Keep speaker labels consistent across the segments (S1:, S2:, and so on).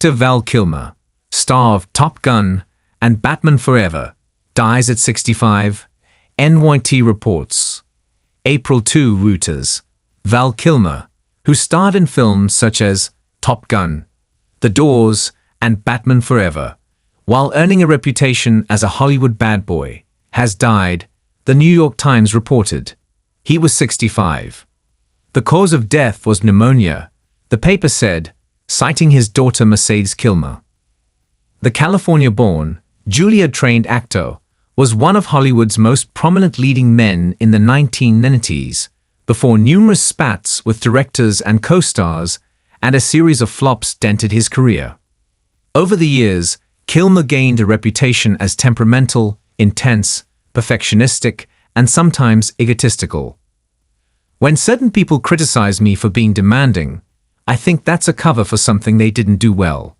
S1: Director Val Kilmer, star of Top Gun and Batman Forever, dies at 65, NYT reports. April 2 Reuters. Val Kilmer, who starred in films such as Top Gun, The Doors, and Batman Forever, while earning a reputation as a Hollywood bad boy, has died, the New York Times reported. He was 65. The cause of death was pneumonia, the paper said, citing his daughter Mercedes Kilmer. The California-born, Juilliard-trained actor was one of Hollywood's most prominent leading men in the 1990s, before numerous spats with directors and co-stars and a series of flops dented his career. Over the years, Kilmer gained a reputation as temperamental, intense, perfectionistic, and sometimes egotistical. When certain people criticize me for being demanding, I think that's a cover for something they didn't do well.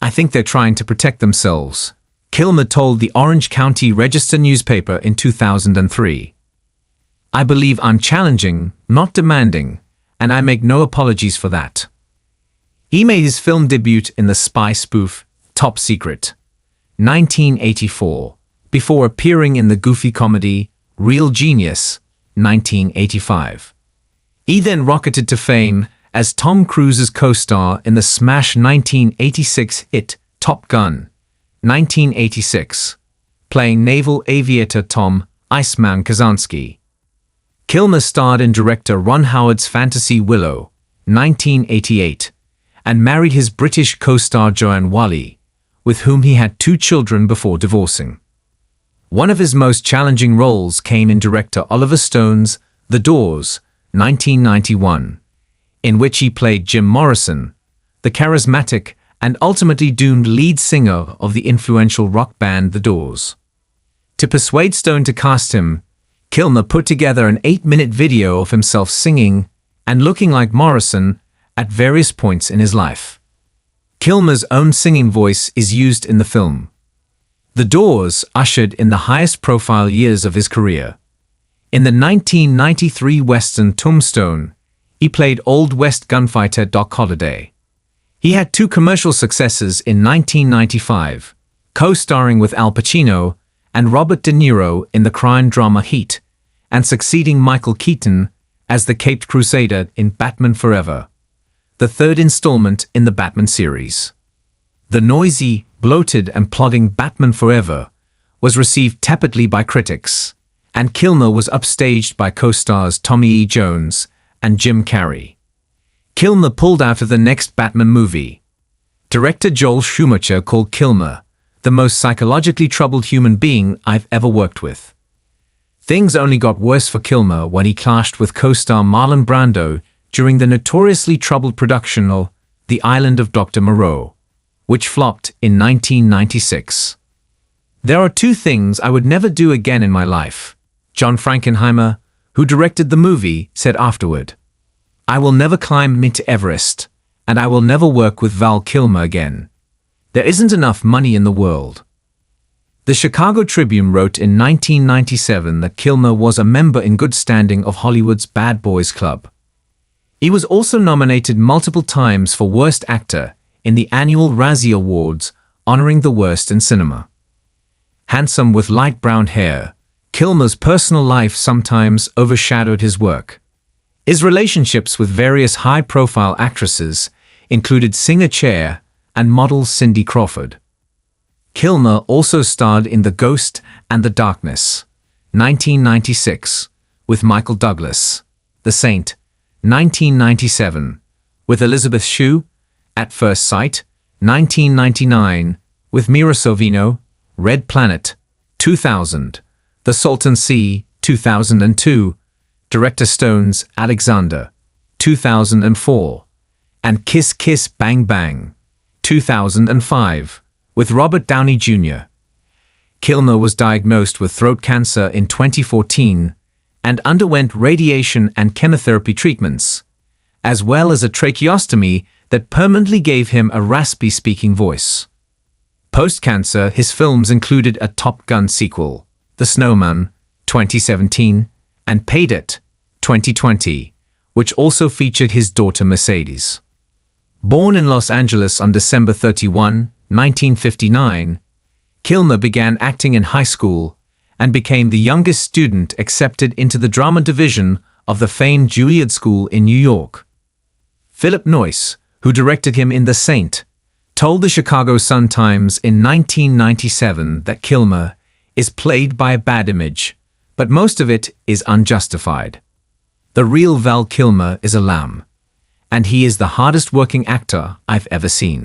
S1: I think they're trying to protect themselves, Kilmer told the Orange County Register newspaper in 2003. I believe I'm challenging, not demanding, and I make no apologies for that. He made his film debut in the spy spoof Top Secret, 1984, before appearing in the goofy comedy Real Genius, 1985. He then rocketed to fame as Tom Cruise's co-star in the smash 1986 hit Top Gun, 1986, playing naval aviator Tom "Iceman" Kazansky. Kilmer starred in director Ron Howard's fantasy Willow, 1988, and married his British co-star Joanne Whalley, with whom he had 2 children before divorcing. One of his most challenging roles came in director Oliver Stone's The Doors, 1991, in which he played Jim Morrison, the charismatic and ultimately doomed lead singer of the influential rock band The Doors. To persuade Stone to cast him, Kilmer put together an 8-minute video of himself singing and looking like Morrison at various points in his life. Kilmer's own singing voice is used in the film. The Doors ushered in the highest-profile years of his career. In the 1993 western Tombstone, he played Old West gunfighter Doc Holliday. He had 2 commercial successes in 1995, co-starring with Al Pacino and Robert De Niro in the crime drama Heat, and succeeding Michael Keaton as the Caped Crusader in Batman Forever, the 3rd installment in the Batman series. The noisy, bloated, and plodding Batman Forever was received tepidly by critics, and Kilmer was upstaged by co-stars Tommy E. Jones and Jim Carrey. Kilmer pulled out of the next Batman movie. Director Joel Schumacher called Kilmer the most psychologically troubled human being I've ever worked with. Things only got worse for Kilmer when he clashed with co-star Marlon Brando during the notoriously troubled production of The Island of Dr. Moreau, which flopped in 1996. There are 2 things I would never do again in my life, John Frankenheimer, who directed the movie, said afterward. I will never climb Mount Everest, and I will never work with Val Kilmer again. There isn't enough money in the world. The Chicago Tribune wrote in 1997 that Kilmer was a member in good standing of Hollywood's Bad Boys Club. He was also nominated multiple times for Worst Actor in the annual Razzie Awards, honoring the worst in cinema. Handsome with light brown hair, Kilmer's personal life sometimes overshadowed his work. His relationships with various high-profile actresses included singer Cher and model Cindy Crawford. Kilmer also starred in The Ghost and the Darkness, 1996, with Michael Douglas, The Saint, 1997, with Elizabeth Shue, At First Sight, 1999, with Mira Sorvino, Red Planet, 2000, The Salton Sea, 2002, Director Stone's Alexander, 2004, and Kiss Kiss Bang Bang, 2005, with Robert Downey Jr. Kilmer was diagnosed with throat cancer in 2014 and underwent radiation and chemotherapy treatments, as well as a tracheostomy that permanently gave him a raspy speaking voice. Post-cancer, his films included a Top Gun sequel, The Snowman, 2017, and Paid It, 2020, which also featured his daughter Mercedes. Born in Los Angeles on December 31, 1959, Kilmer began acting in high school and became the youngest student accepted into the drama division of the famed Juilliard School in New York. Philip Noyce, who directed him in The Saint, told the Chicago Sun-Times in 1997 that Kilmer is plagued by a bad image, but most of it is unjustified. The real Val Kilmer is a lamb, and he is the hardest working actor I've ever seen.